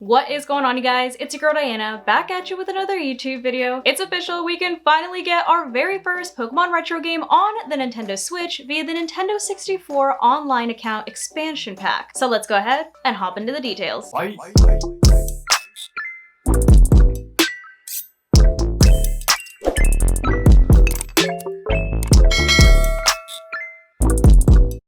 What is going on, you guys? It's your girl Diana, back at you with another YouTube video. It's official, we can finally get our very first Pokemon retro game on the Nintendo Switch via the Nintendo 64 online account expansion pack. So let's go ahead and hop into the details.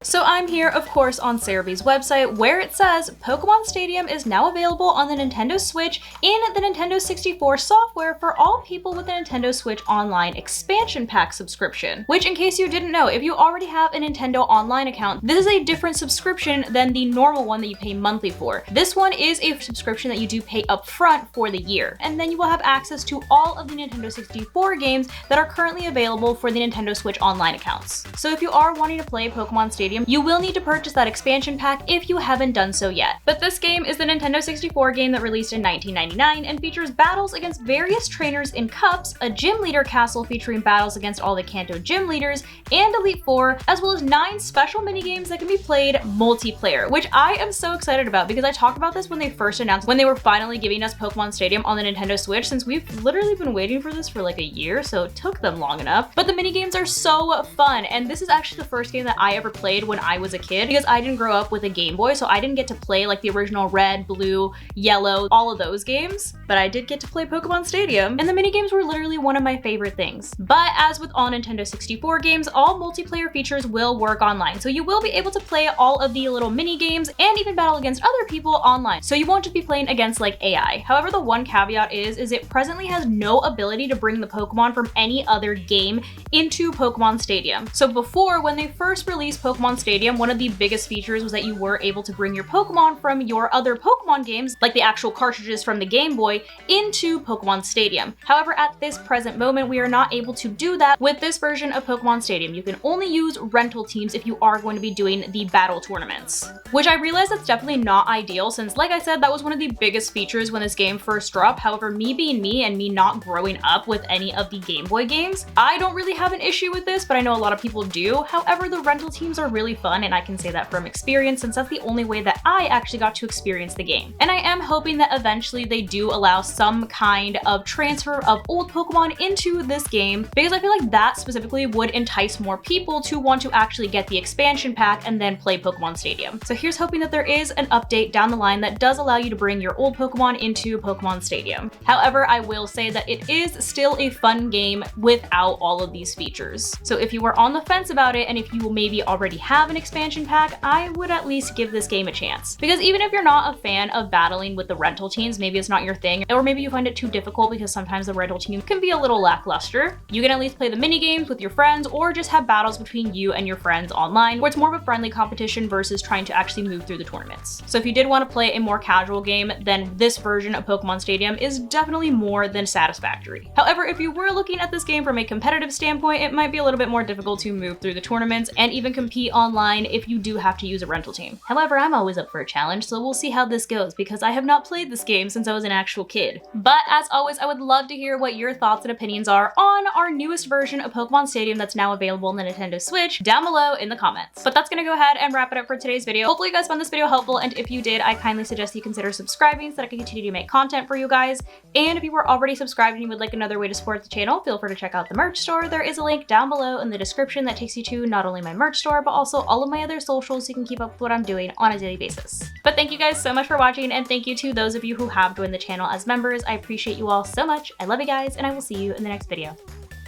So I'm here, of course, on Cerebee's website, where it says Pokemon Stadium is now available on the Nintendo Switch in the Nintendo 64 software for all people with the Nintendo Switch Online expansion pack subscription. Which, in case you didn't know, if you already have a Nintendo Online account, this is a different subscription than the normal one that you pay monthly for. This one is a subscription that you do pay upfront for the year, and then you will have access to all of the Nintendo 64 games that are currently available for the Nintendo Switch Online accounts. So if you are wanting to play Pokemon Stadium, you will need to purchase that expansion pack if you haven't done so yet. But this game is the Nintendo 64 game that released in 1999 and features battles against various trainers in cups, a gym leader castle featuring battles against all the Kanto gym leaders, and Elite Four, as well as 9 special minigames that can be played multiplayer, which I am so excited about because I talked about this when they first announced when they were finally giving us Pokemon Stadium on the Nintendo Switch, since we've literally been waiting for this for like a year, so it took them long enough. But the minigames are so fun, and this is actually the first game that I ever played when I was a kid, because I didn't grow up with a Game Boy, so I didn't get to play like the original Red, Blue, Yellow, all of those games, but I did get to play Pokemon Stadium, and the minigames were literally one of my favorite things. But as with all Nintendo 64 games, all multiplayer features will work online, so you will be able to play all of the little mini games and even battle against other people online, so you won't just be playing against like AI. However, the one caveat is it presently has no ability to bring the Pokemon from any other game into Pokemon Stadium. So before, when they first released Pokemon Stadium, one of the biggest features was that you were able to bring your Pokemon from your other Pokemon games, like the actual cartridges from the Game Boy, into Pokemon Stadium. However, at this present moment, we are not able to do that with this version of Pokemon Stadium. You can only use rental teams if you are going to be doing the battle tournaments, which I realize that's definitely not ideal, since like I said, that was one of the biggest features when this game first dropped. However, me being me and me not growing up with any of the Game Boy games, I don't really have an issue with this, but I know a lot of people do. However, the rental teams are really fun, and I can say that from experience, since that's the only way that I actually got to experience the game. And I am hoping that eventually they do allow some kind of transfer of old Pokemon into this game, because I feel like that specifically would entice more people to want to actually get the expansion pack and then play Pokemon Stadium. So here's hoping that there is an update down the line that does allow you to bring your old Pokemon into Pokemon Stadium. However, I will say that it is still a fun game without all of these features. So if you were on the fence about it, and if you maybe already have an expansion pack, I would at least give this game a chance. Because even if you're not a fan of battling with the rental teams, maybe it's not your thing, or maybe you find it too difficult because sometimes the rental team can be a little lackluster, you can at least play the mini games with your friends, or just have battles between you and your friends online, where it's more of a friendly competition versus trying to actually move through the tournaments. So if you did want to play a more casual game, then this version of Pokemon Stadium is definitely more than satisfactory. However, if you were looking at this game from a competitive standpoint, it might be a little bit more difficult to move through the tournaments and even compete online if you do have to use a rental team. However, I'm always up for a challenge, so we'll see how this goes, because I have not played this game since I was an actual kid. But as always, I would love to hear what your thoughts and opinions are on our newest version of Pokemon Stadium that's now available on the Nintendo Switch down below in the comments. But that's gonna go ahead and wrap it up for today's video. Hopefully you guys found this video helpful, and if you did, I kindly suggest you consider subscribing so that I can continue to make content for you guys. And if you were already subscribed and you would like another way to support the channel, feel free to check out the merch store. There is a link down below in the description that takes you to not only my merch store, but also all of my other socials so you can keep up with what I'm doing on a daily basis. But thank you guys so much for watching, and thank you to those of you who have joined the channel as members. I appreciate you all so much. I love you guys, and I will see you in the next video.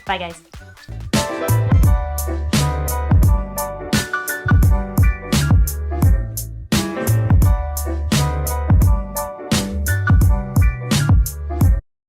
Bye guys.